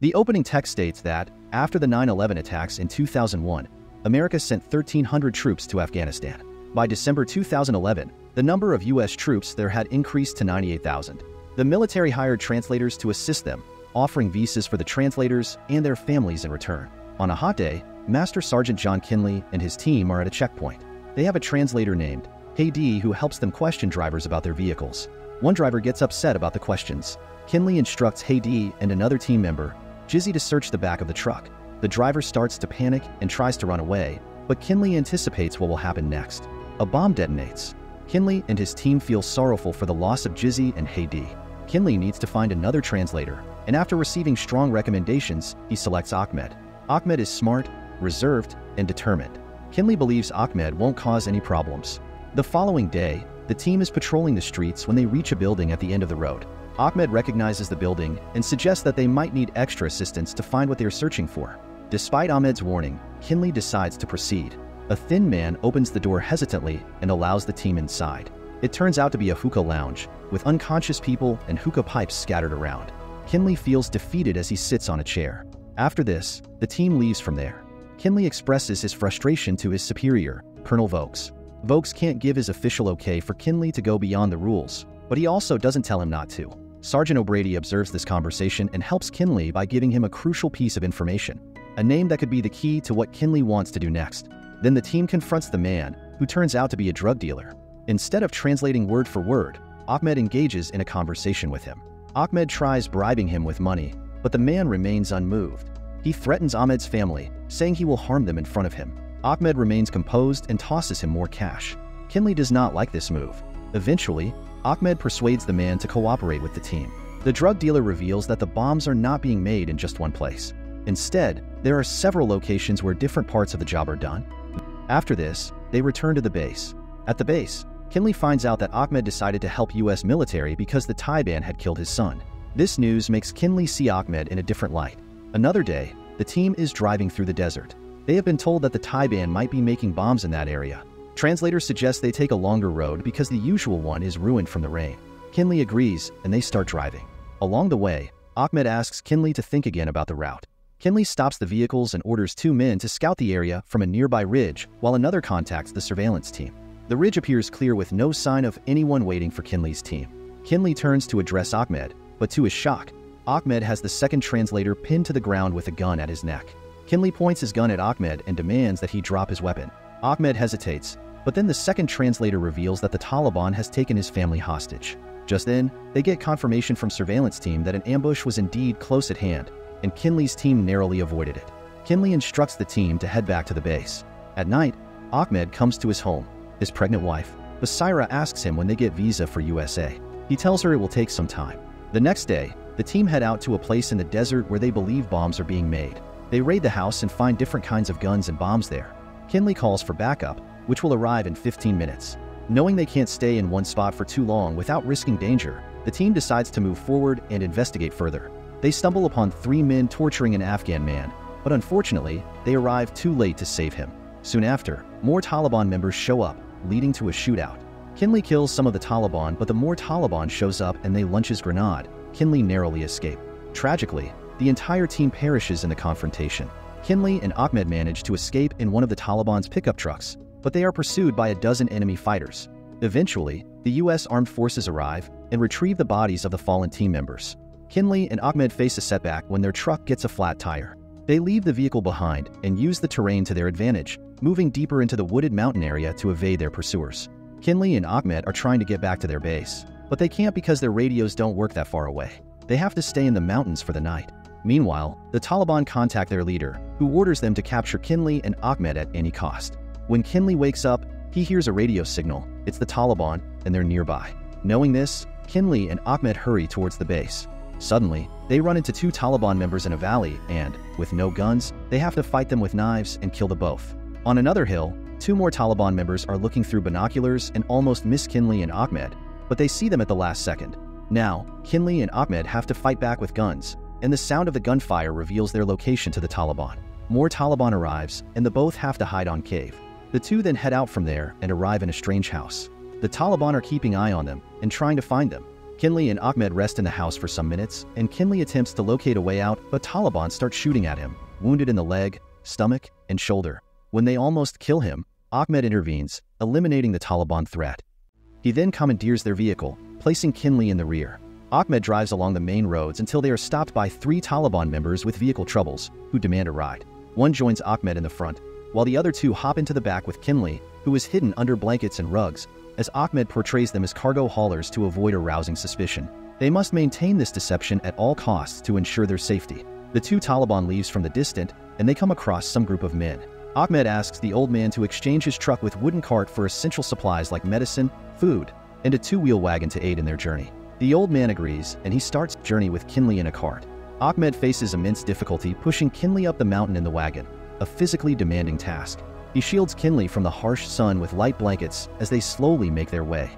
The opening text states that, after the 9/11 attacks in 2001, America sent 1,300 troops to Afghanistan. By December 2011, the number of U.S. troops there had increased to 98,000. The military hired translators to assist them, offering visas for the translators and their families in return. On a hot day, Master Sergeant John Kinley and his team are at a checkpoint. They have a translator named Hey who helps them question drivers about their vehicles. One driver gets upset about the questions. Kinley instructs Hey and another team member, Jizzy, to search the back of the truck. The driver starts to panic and tries to run away, but Kinley anticipates what will happen next. A bomb detonates. Kinley and his team feel sorrowful for the loss of Jizzy and Hey. Kinley needs to find another translator, and after receiving strong recommendations, he selects Ahmed. Ahmed is smart, reserved, and determined. Kinley believes Ahmed won't cause any problems. The following day, the team is patrolling the streets when they reach a building at the end of the road. Ahmed recognizes the building and suggests that they might need extra assistance to find what they are searching for. Despite Ahmed's warning, Kinley decides to proceed. A thin man opens the door hesitantly and allows the team inside. It turns out to be a hookah lounge, with unconscious people and hookah pipes scattered around. Kinley feels defeated as he sits on a chair. After this, the team leaves from there. Kinley expresses his frustration to his superior, Colonel Vokes. Vokes can't give his official okay for Kinley to go beyond the rules, but he also doesn't tell him not to. Sergeant O'Brady observes this conversation and helps Kinley by giving him a crucial piece of information, a name that could be the key to what Kinley wants to do next. Then the team confronts the man, who turns out to be a drug dealer. Instead of translating word for word, Ahmed engages in a conversation with him. Ahmed tries bribing him with money, but the man remains unmoved. He threatens Ahmed's family, saying he will harm them in front of him. Ahmed remains composed and tosses him more cash. Kinley does not like this move. Eventually, Ahmed persuades the man to cooperate with the team. The drug dealer reveals that the bombs are not being made in just one place. Instead, there are several locations where different parts of the job are done. After this, they return to the base. At the base, Kinley finds out that Ahmed decided to help U.S. military because the Taliban had killed his son. This news makes Kinley see Ahmed in a different light. Another day, the team is driving through the desert. They have been told that the Taliban might be making bombs in that area. Translators suggest they take a longer road because the usual one is ruined from the rain. Kinley agrees, and they start driving. Along the way, Ahmed asks Kinley to think again about the route. Kinley stops the vehicles and orders 2 men to scout the area from a nearby ridge, while another contacts the surveillance team. The ridge appears clear with no sign of anyone waiting for Kinley's team. Kinley turns to address Ahmed, but to his shock, Ahmed has the second translator pinned to the ground with a gun at his neck. Kinley points his gun at Ahmed and demands that he drop his weapon. Ahmed hesitates, but then the second translator reveals that the Taliban has taken his family hostage. Just then, they get confirmation from surveillance team that an ambush was indeed close at hand, and Kinley's team narrowly avoided it. Kinley instructs the team to head back to the base. At night, Ahmed comes to his home. His pregnant wife, Basira, asks him when they get visa for USA. He tells her it will take some time. The next day, the team head out to a place in the desert where they believe bombs are being made. They raid the house and find different kinds of guns and bombs there. Kinley calls for backup, which will arrive in 15 minutes. Knowing they can't stay in one spot for too long without risking danger, the team decides to move forward and investigate further. They stumble upon 3 men torturing an Afghan man, but unfortunately, they arrive too late to save him. Soon after, more Taliban members show up, leading to a shootout. Kinley kills some of the Taliban, but the more Taliban shows up and they launch his grenade. Kinley narrowly escapes. Tragically, the entire team perishes in the confrontation. Kinley and Ahmed manage to escape in one of the Taliban's pickup trucks, but they are pursued by a dozen enemy fighters. Eventually, the U.S. armed forces arrive and retrieve the bodies of the fallen team members. Kinley and Ahmed face a setback when their truck gets a flat tire. They leave the vehicle behind and use the terrain to their advantage, moving deeper into the wooded mountain area to evade their pursuers. Kinley and Ahmed are trying to get back to their base, but they can't because their radios don't work that far away. They have to stay in the mountains for the night. Meanwhile, the Taliban contact their leader, who orders them to capture Kinley and Ahmed at any cost. When Kinley wakes up, he hears a radio signal. It's the Taliban, and they're nearby. Knowing this, Kinley and Ahmed hurry towards the base. Suddenly, they run into 2 Taliban members in a valley and, with no guns, they have to fight them with knives and kill the both. On another hill, 2 more Taliban members are looking through binoculars and almost miss Kinley and Ahmed, but they see them at the last second. Now, Kinley and Ahmed have to fight back with guns, and the sound of the gunfire reveals their location to the Taliban. More Taliban arrives, and the both have to hide on cave. The 2 then head out from there and arrive in a strange house. The Taliban are keeping eye on them and trying to find them. Kinley and Ahmed rest in the house for some minutes, and Kinley attempts to locate a way out, but Taliban start shooting at him, wounded in the leg, stomach, and shoulder. When they almost kill him, Ahmed intervenes, eliminating the Taliban threat. He then commandeers their vehicle, placing Kinley in the rear. Ahmed drives along the main roads until they are stopped by 3 Taliban members with vehicle troubles, who demand a ride. One joins Ahmed in the front, while the other 2 hop into the back with Kinley, who is hidden under blankets and rugs, as Ahmed portrays them as cargo haulers to avoid arousing suspicion. They must maintain this deception at all costs to ensure their safety. The 2 Taliban leaves from the distant, and they come across some group of men. Ahmed asks the old man to exchange his truck with wooden cart for essential supplies like medicine, food, and a 2-wheel wagon to aid in their journey. The old man agrees, and he starts the journey with Kinley in a cart. Ahmed faces immense difficulty pushing Kinley up the mountain in the wagon, a physically demanding task. He shields Kinley from the harsh sun with light blankets as they slowly make their way.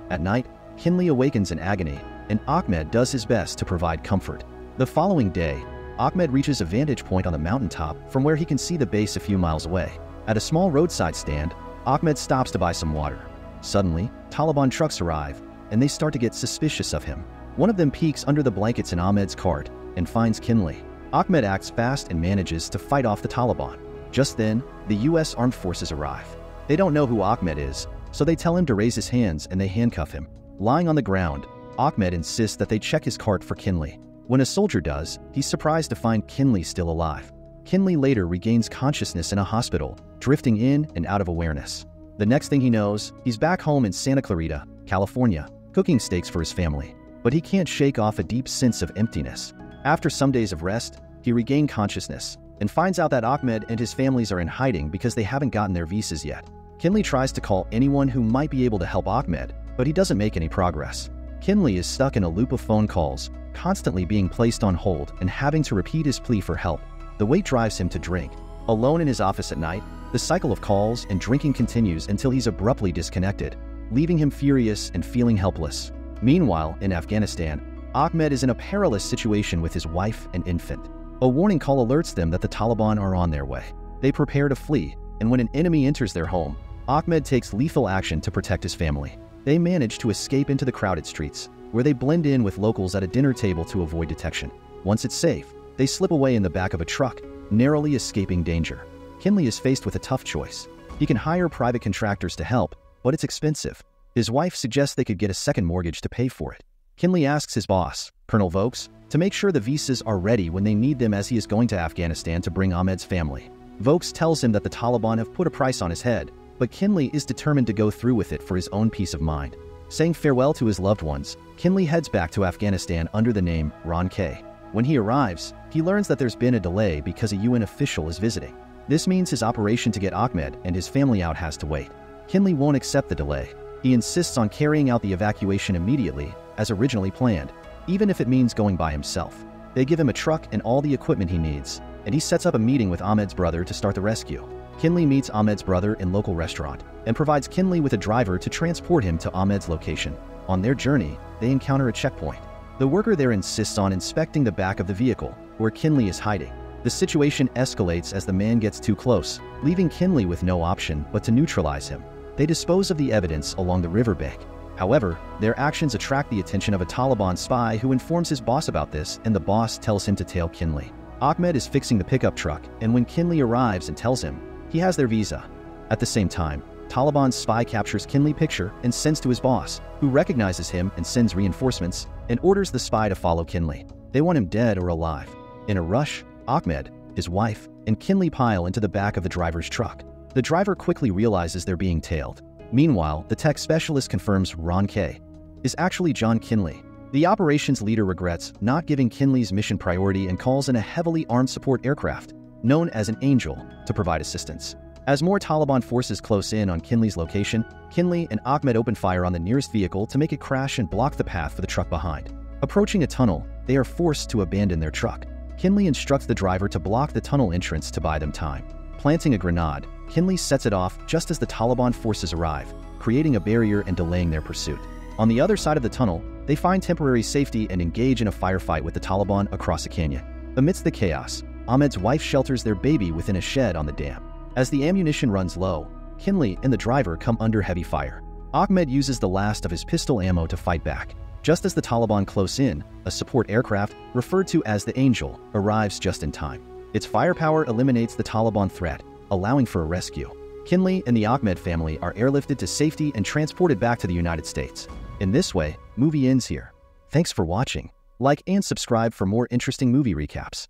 At night, Kinley awakens in agony, and Ahmed does his best to provide comfort. The following day, Ahmed reaches a vantage point on the mountaintop from where he can see the base a few miles away. At a small roadside stand, Ahmed stops to buy some water. Suddenly, Taliban trucks arrive, and they start to get suspicious of him. One of them peeks under the blankets in Ahmed's cart and finds Kinley. Ahmed acts fast and manages to fight off the Taliban. Just then, the U.S. Armed Forces arrive. They don't know who Ahmed is, so they tell him to raise his hands and they handcuff him. Lying on the ground, Ahmed insists that they check his cart for Kinley. When a soldier does, he's surprised to find Kinley still alive. Kinley later regains consciousness in a hospital, drifting in and out of awareness. The next thing he knows, he's back home in Santa Clarita, California, cooking steaks for his family. But he can't shake off a deep sense of emptiness. After some days of rest, he regained consciousness and finds out that Ahmed and his families are in hiding because they haven't gotten their visas yet. Kinley tries to call anyone who might be able to help Ahmed, but he doesn't make any progress. Kinley is stuck in a loop of phone calls, constantly being placed on hold and having to repeat his plea for help. The weight drives him to drink. Alone in his office at night, the cycle of calls and drinking continues until he's abruptly disconnected, leaving him furious and feeling helpless. Meanwhile, in Afghanistan, Ahmed is in a perilous situation with his wife and infant. A warning call alerts them that the Taliban are on their way. They prepare to flee, and when an enemy enters their home, Ahmed takes lethal action to protect his family. They manage to escape into the crowded streets, where they blend in with locals at a dinner table to avoid detection. Once it's safe, they slip away in the back of a truck, narrowly escaping danger. Kinley is faced with a tough choice. He can hire private contractors to help, but it's expensive. His wife suggests they could get a second mortgage to pay for it. Kinley asks his boss, Colonel Vokes, to make sure the visas are ready when they need them as he is going to Afghanistan to bring Ahmed's family. Vokes tells him that the Taliban have put a price on his head, but Kinley is determined to go through with it for his own peace of mind. Saying farewell to his loved ones, Kinley heads back to Afghanistan under the name Ron K. When he arrives, he learns that there's been a delay because a UN official is visiting. This means his operation to get Ahmed and his family out has to wait. Kinley won't accept the delay. He insists on carrying out the evacuation immediately, as originally planned, even if it means going by himself. They give him a truck and all the equipment he needs, and he sets up a meeting with Ahmed's brother to start the rescue. Kinley meets Ahmed's brother in a local restaurant and provides Kinley with a driver to transport him to Ahmed's location. On their journey, they encounter a checkpoint. The worker there insists on inspecting the back of the vehicle, where Kinley is hiding. The situation escalates as the man gets too close, leaving Kinley with no option but to neutralize him. They dispose of the evidence along the riverbank. However, their actions attract the attention of a Taliban spy who informs his boss about this, and the boss tells him to tail Kinley. Ahmed is fixing the pickup truck, and when Kinley arrives and tells him he has their visa. At the same time, Taliban spy captures Kinley's picture and sends to his boss, who recognizes him and sends reinforcements and orders the spy to follow Kinley. They want him dead or alive. In a rush, Ahmed, his wife, and Kinley pile into the back of the driver's truck. The driver quickly realizes they're being tailed. Meanwhile, the tech specialist confirms Ron K. is actually John Kinley. The operations leader regrets not giving Kinley's mission priority and calls in a heavily armed support aircraft, known as an Angel, to provide assistance. As more Taliban forces close in on Kinley's location, Kinley and Ahmed open fire on the nearest vehicle to make it crash and block the path for the truck behind. Approaching a tunnel, they are forced to abandon their truck. Kinley instructs the driver to block the tunnel entrance to buy them time. Planting a grenade, Kinley sets it off just as the Taliban forces arrive, creating a barrier and delaying their pursuit. On the other side of the tunnel, they find temporary safety and engage in a firefight with the Taliban across a canyon. Amidst the chaos, Ahmed's wife shelters their baby within a shed on the dam. As the ammunition runs low, Kinley and the driver come under heavy fire. Ahmed uses the last of his pistol ammo to fight back. Just as the Taliban close in, a support aircraft, referred to as the Angel, arrives just in time. Its firepower eliminates the Taliban threat, allowing for a rescue. Kinley and the Ahmed family are airlifted to safety and transported back to the United States. In this way, movie ends here. Thanks for watching. Like and subscribe for more interesting movie recaps.